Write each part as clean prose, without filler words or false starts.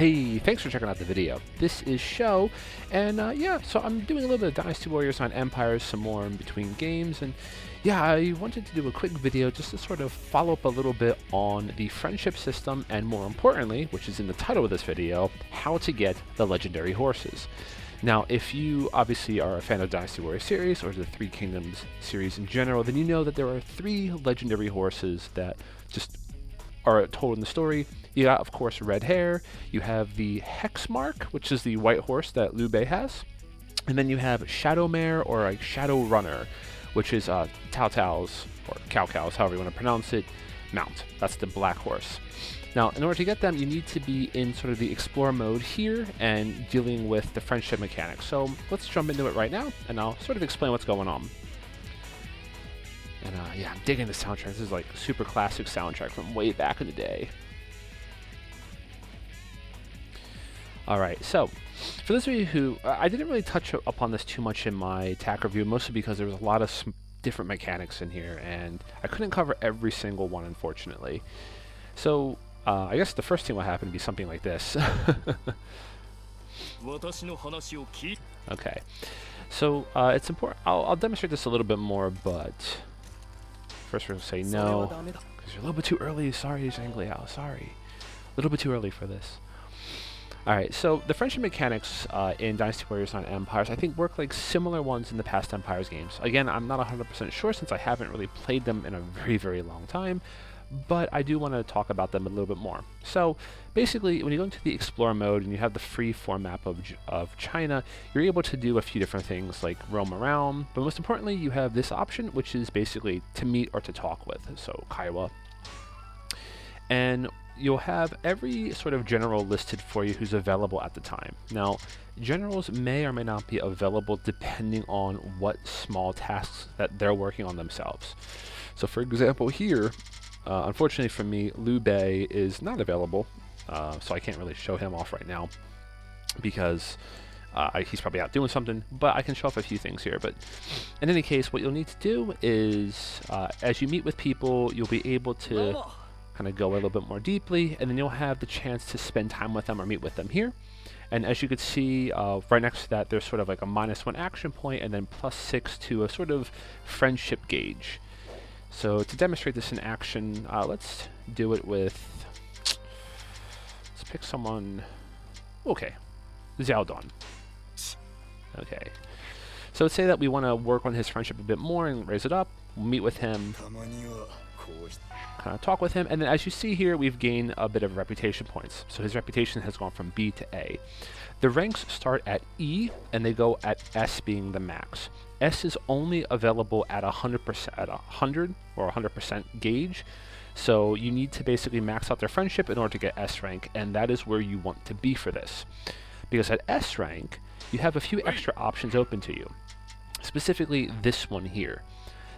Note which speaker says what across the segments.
Speaker 1: Hey, thanks for checking out the video. This is Show, and yeah, so I'm doing a little bit of Dynasty Warriors on Empires, some more in between games, and yeah, I wanted to do a quick video just to sort of follow up a little bit on the friendship system, and more importantly, which is in the title of this video, how to get the legendary horses. Now, if you obviously are a fan of Dynasty Warriors series, or the Three Kingdoms series in general, then you know that there are 3 legendary horses that just are told in the story. You got, of course, red hair. You have the Hex Mark, which is the white horse that Liu Bei has. And then you have Shadow Mare, or like Shadow Runner, which is Tao Tao's, or Cao Cao's, however you want to pronounce it, mount. That's the black horse. Now, in order to get them, you need to be in sort of the Explorer mode here and dealing with the friendship mechanics. So let's jump into it right now, and I'll sort of explain what's going on. And yeah, I'm digging the soundtrack. This is like a super classic soundtrack from way back in the day. Alright, so for those of you who, I didn't really touch upon this too much in my attack review, mostly because there was a lot of different mechanics in here, and I couldn't cover every single one, unfortunately. So, I guess the first thing will happen to be something like this. Okay, so it's important, I'll demonstrate this a little bit more, but first we're going to say no, because you're a little bit too early. Sorry, Zhang Liao, sorry. A little bit too early for this. Alright, so the friendship mechanics in Dynasty Warriors on Empires, I think, work like similar ones in the past Empires games. Again, I'm not 100% sure since I haven't really played them in a very, very long time, but I do want to talk about them a little bit more. So, basically, when you go into the Explorer mode and you have the free form map of China, you're able to do a few different things like roam around, but most importantly, you have this option, which is basically to meet or to talk with, so Kaiwa. And you'll have every sort of general listed for you who's available at the time. Now, generals may or may not be available depending on what small tasks that they're working on themselves. So for example here, unfortunately for me, Liu Bei is not available, so I can't really show him off right now because he's probably out doing something, but I can show off a few things here. But in any case, what you'll need to do is, as you meet with people, you'll be able to kind of go a little bit more deeply, and then you'll have the chance to spend time with them or meet with them here. And as you can see, right next to that, there's sort of like a -1 action point, and then +6 to a sort of friendship gauge. So to demonstrate this in action, let's do it with, let's pick someone, okay, Xiao Dan. Okay, so let's say that we want to work on his friendship a bit more and raise it up. We'll meet with him, kind of talk with him, and then as you see here, we've gained a bit of reputation points. So his reputation has gone from B to A. The ranks start at E, and they go at S being the max. S is only available at 100%, at 100 or 100% gauge. So you need to basically max out their friendship in order to get S rank, and that is where you want to be for this. Because at S rank, you have a few extra options open to you. Specifically this one here.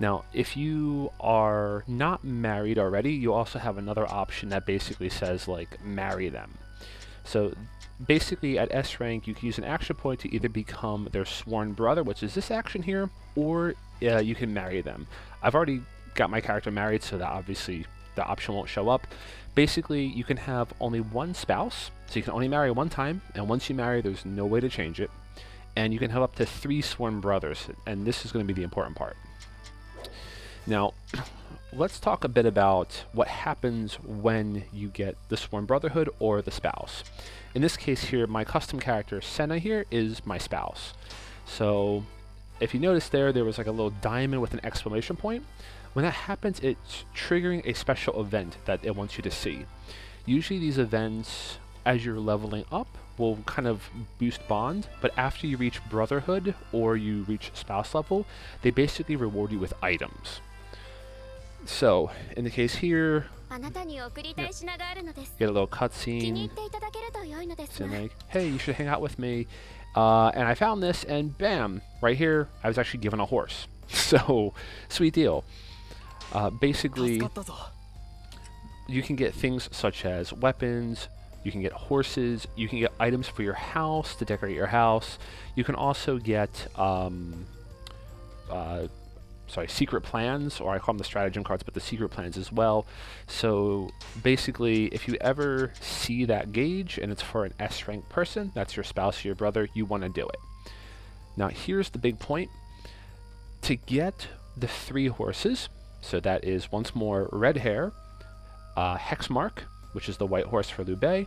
Speaker 1: Now, if you are not married already, you also have another option that basically says, like, marry them. So, basically, at S rank, you can use an action point to either become their sworn brother, which is this action here, or you can marry them. I've already got my character married, so that obviously the option won't show up. Basically, you can have only one spouse, so you can only marry one time, and once you marry, there's no way to change it. And you can have up to 3 sworn brothers, and this is going to be the important part. Now, let's talk a bit about what happens when you get the Sworn Brotherhood or the spouse. In this case here, my custom character, Senna here, is my spouse. So, if you notice there was like a little diamond with an exclamation point. When that happens, it's triggering a special event that it wants you to see. Usually these events, as you're leveling up, will kind of boost bond, but after you reach Brotherhood or you reach spouse level, they basically reward you with items. So, in the case here, get a little cutscene, saying like, hey, you should hang out with me, and I found this, and bam, right here, I was actually given a horse. So, sweet deal. Basically, you can get things such as weapons, you can get horses, you can get items for your house to decorate your house, you can also get secret plans, or I call them the stratagem cards, but the secret plans as well. So basically, if you ever see that gauge and it's for an S rank person, that's your spouse or your brother, you want to do it. Now here's the big point. To get the 3 horses, so that is once more Red Hair, Hexmark, which is the white horse for Liu Bei,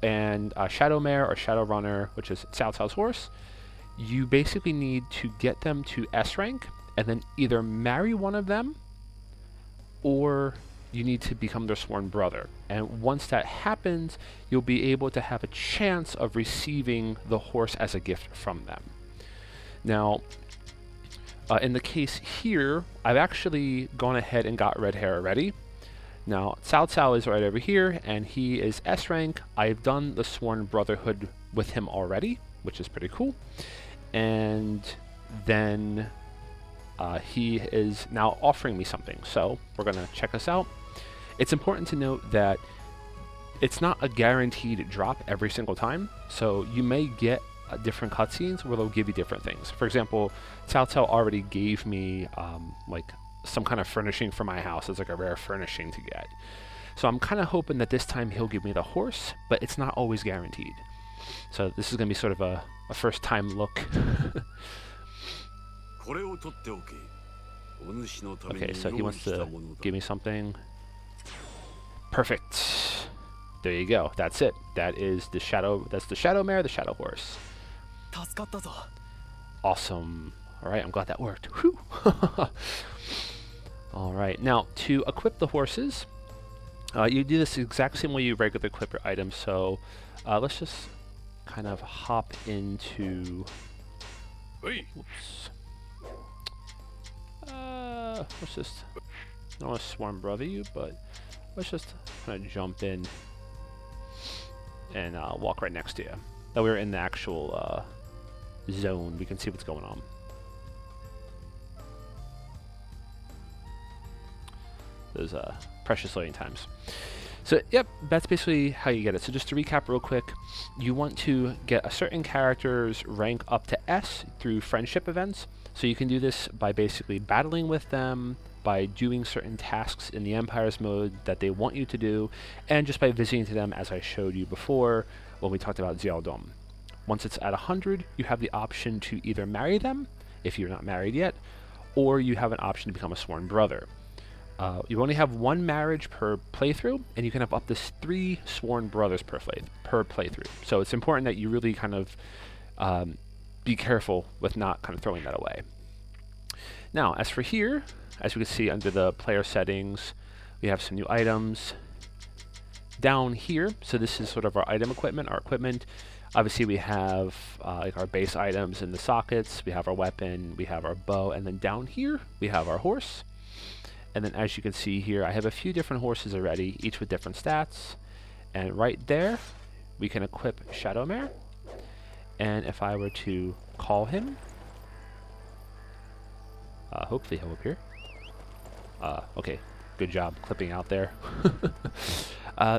Speaker 1: and Shadow Mare or Shadow Runner, which is Cao Cao's horse, you basically need to get them to S rank and then either marry one of them or you need to become their sworn brother. And once that happens, you'll be able to have a chance of receiving the horse as a gift from them. Now, in the case here, I've actually gone ahead and got Red Hair already. Now, Cao Cao is right over here, and he is S rank. I've done the Sworn Brotherhood with him already, which is pretty cool. And then he is now offering me something. So we're going to check this out. It's important to note that it's not a guaranteed drop every single time. So you may get different cutscenes where they'll give you different things. For example, Cao Cao already gave me like some kind of furnishing for my house. It's like a rare furnishing to get. So I'm kind of hoping that this time he'll give me the horse, but it's not always guaranteed. So this is going to be sort of a first time look. Okay, so he wants to give me something. Perfect. There you go. That's it. That is the Shadow. That's the Shadow Mare, the Shadow Horse. Awesome. All right, I'm glad that worked. Whew. All right, now to equip the horses, you do this the exact same way you regularly equip your items. So let's just kind of hop into. Oops. Let's just. I don't want to swarm brother you, but let's just kind of jump in and walk right next to you. That we're in the actual zone, we can see what's going on. Those precious loading times. So yep, that's basically how you get it. So just to recap real quick, you want to get a certain character's rank up to S through friendship events. So you can do this by basically battling with them, by doing certain tasks in the Empires mode that they want you to do, and just by visiting to them as I showed you before when we talked about Xiaodong. Once it's at 100, you have the option to either marry them, if you're not married yet, or you have an option to become a sworn brother. You only have 1 marriage per playthrough, and you can have up to 3 sworn brothers per playthrough. So it's important that you really kind of be careful with not kind of throwing that away. Now, as for here, as we can see under the player settings, we have some new items down here. So this is sort of our item equipment, our equipment. Obviously, we have like our base items in the sockets. We have our weapon, we have our bow, and then down here we have our horse. And then as you can see here, I have a few different horses already, each with different stats. And right there, we can equip Shadow Mare. And if I were to call him, hopefully he'll appear. Okay, good job clipping out there.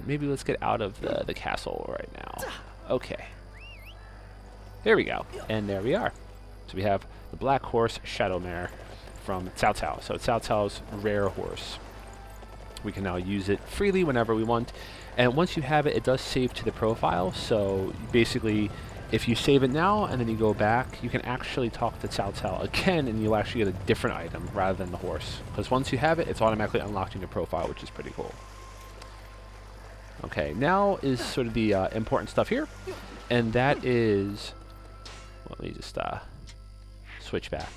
Speaker 1: Maybe let's get out of the castle right now. Okay. There we go. And there we are. So we have the black horse, Shadow Mare, from Cao Cao. So Cao Cao's rare horse. We can now use it freely whenever we want. And once you have it, it does save to the profile. So basically, if you save it now and then you go back, you can actually talk to Cao Cao again and you'll actually get a different item rather than the horse. Because once you have it, it's automatically unlocked in your profile, which is pretty cool. Okay, now is sort of the important stuff here. And that is, well, let me just switch back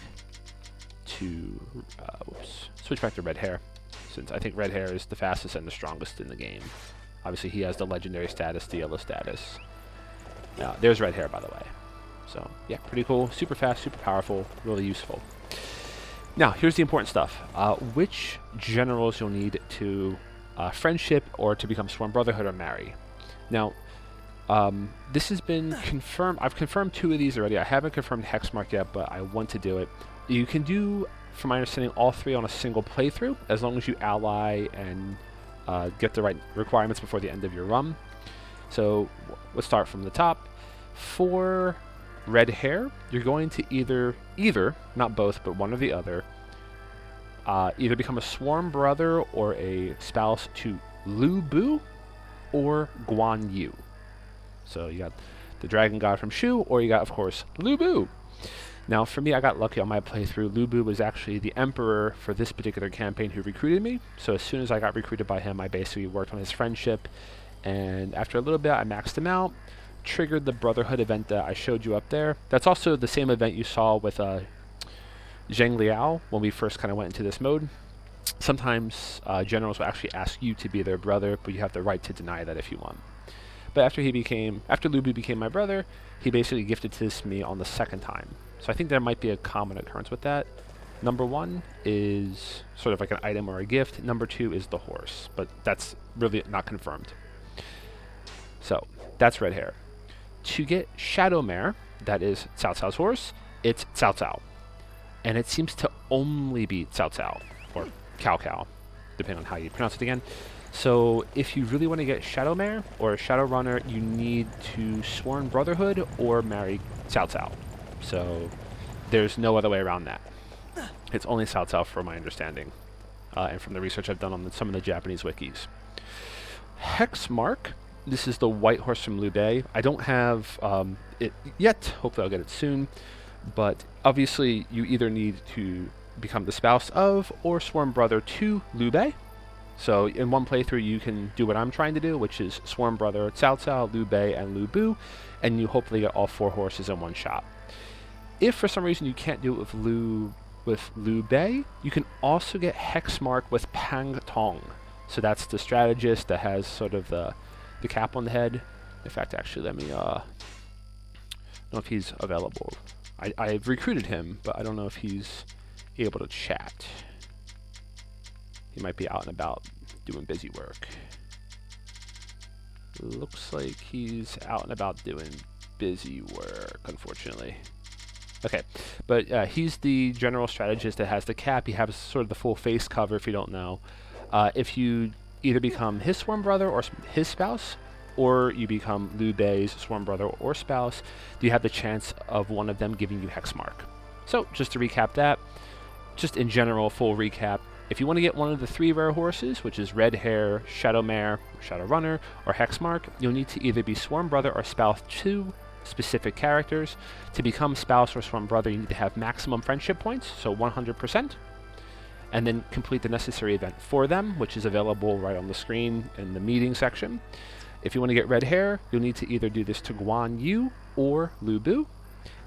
Speaker 1: to, switch back to Red Hair, since I think Red Hair is the fastest and the strongest in the game. Obviously, he has the legendary status, the yellow status. There's Red Hair, by the way. So, yeah, pretty cool. Super fast, super powerful, really useful. Now, here's the important stuff. Which generals you'll need to friendship or to become Sworn Brotherhood or marry. Now, this has been confirmed. I've confirmed 2 of these already. I haven't confirmed Hexmark yet, but I want to do it. You can do, from my understanding, all 3 on a single playthrough, as long as you ally and get the right requirements before the end of your run. So let's start from the top. For Red Hair, you're going to either, not both, but one or the other, either become a sworn brother or a spouse to Lu Bu or Guan Yu. So you got the dragon god from Shu, or you got, of course, Lu Bu. Now, for me, I got lucky on my playthrough. Lu Bu was actually the emperor for this particular campaign who recruited me. So as soon as I got recruited by him, I basically worked on his friendship. And after a little bit, I maxed him out, triggered the Brotherhood event that I showed you up there. That's also the same event you saw with Zheng Liao when we first kind of went into this mode. Sometimes generals will actually ask you to be their brother, but you have the right to deny that if you want. But after Lu Bu became my brother, he basically gifted this to me on the second time. So I think there might be a common occurrence with that. Number 1 is sort of like an item or a gift. Number 2 is the horse, but that's really not confirmed. So that's red hair. To get Shadow Mare, that is Cao Cao's horse, it's Cao Cao. And it seems to only be Cao Cao, or Cao Cao, depending on how you pronounce it again. So if you really want to get Shadow Mare or Shadow Runner, you need to Sworn Brotherhood or marry Cao Cao. So there's no other way around that. It's only Cao Cao from my understanding, and from the research I've done on some of the Japanese wikis. Hex Mark, this is the white horse from Liu Bei. I don't have it yet, hopefully I'll get it soon, but obviously you either need to become the spouse of or sworn brother to Liu Bei. So in one playthrough you can do what I'm trying to do, which is sworn brother Cao Cao, Liu Bei, and Lu Bu, and you hopefully get all 4 horses in one shot. If for some reason you can't do it with Liu Bei, you can also get Hex Mark with Pang Tong. So that's the strategist that has sort of the cap on the head. In fact, actually, let me know if he's available. I've recruited him, but I don't know if he's able to chat. He might be out and about doing busy work. Looks like he's out and about doing busy work, unfortunately. Okay, but he's the general strategist that has the cap. He has sort of the full face cover, if you don't know. If you either become his sworn brother or his spouse, or you become Liu Bei's sworn brother or spouse, you have the chance of one of them giving you Hex Mark. So, just to recap that, just in general, full recap, if you want to get one of the 3 rare horses, which is Red Hair, Shadow Mare, Shadow Runner, or Hex Mark, you'll need to either be sworn brother or spouse to specific characters. To become spouse or sworn brother, you need to have maximum friendship points, so 100%, and then complete the necessary event for them, which is available right on the screen in the meeting section. If you want to get red hair, you'll need to either do this to Guan Yu or Lu Bu.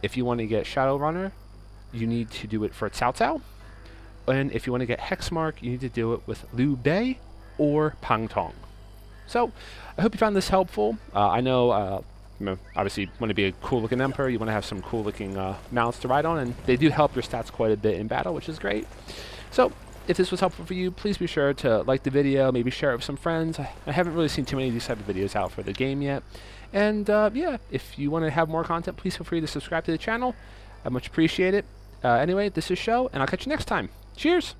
Speaker 1: If you want to get Shadow Runner, you need to do it for Cao Cao. And if you want to get Hex Mark, you need to do it with Liu Bei or Pang Tong. So, I hope you found this helpful. I know, obviously, you want to be a cool-looking emperor, you want to have some cool-looking mounts to ride on, and they do help your stats quite a bit in battle, which is great. So, if this was helpful for you, please be sure to like the video, maybe share it with some friends. I haven't really seen too many of these type of videos out for the game yet. And yeah, if you want to have more content, please feel free to subscribe to the channel. I much appreciate it. Anyway, this is Show, and I'll catch you next time. Cheers!